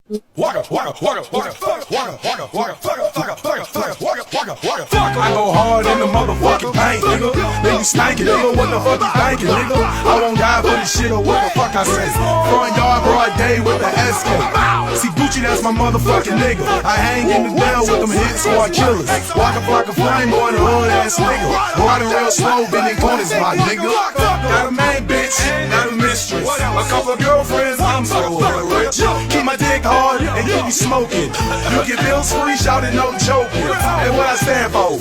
Waka, waka, waka, waka, waka, waka, waka, waka, waka, waka, waka, waka, waka, waka. I go hard in the motherfucking paint, nigga. Then you stankin', nigga. What the fuck you thinking, nigga? I won't die for this shit or what the fuck I say. Front yard, broad day with the SK. See Gucci, that's my motherfucking nigga. I hang in the Dell with them hit squad killers. Waka, waka, flame boy, the hood ass nigga. Riding real slow, bending corners, my nigga. Got a main bitch, got a mistress. A couple of girlfriends, I'm so rich. Keep my dick hard and keep me smoking. You get bills free, shouting no joking. And what I stand for,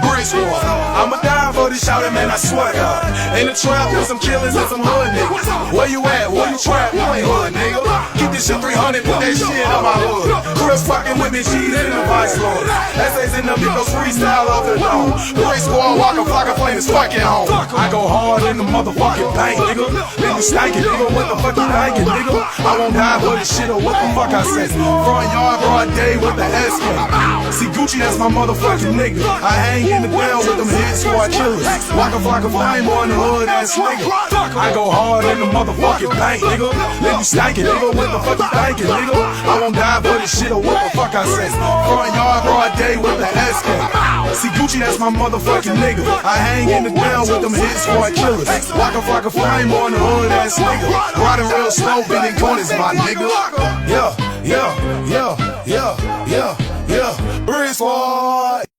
Bridgewater. I'ma die for this shouting, man, I swear to God. In the trap with some killers and some hood niggas. Where you at? Where you trap? You ain't hood, nigga. Keep this shit 300, put that shit on my hood. Chris fucking with me, G's in the vice lord. Essays in them, because freestyle off the dome. Bridge squad, walk a flock of flames, fucking home. I go hard in the motherfucking paint, nigga. Then you stankin', nigga. What the fuck you thinking, nigga? I won't die for this shit or what the fuck I said. Front yard, broad day with the SK. See Gucci, that's my motherfucking nigga. I hang in the Dell with them hit squad killers. Waka flocka flame on the hood ass nigga. I go hard in the motherfucking paint, nigga. Then you stankin', nigga. What the fuck you thinking, nigga? I won't die for this shit or what the fuck I said. Front yard, broad day with the SK. See Gucci, that's my motherfucking nigga. I hang in the Dell with them hit squad killers. Waka flocka flame on the hood ass nigga. Riding real slow, bending corners, my nigga. Yeah, yeah, yeah, yeah, yeah, yeah. Bridge squad.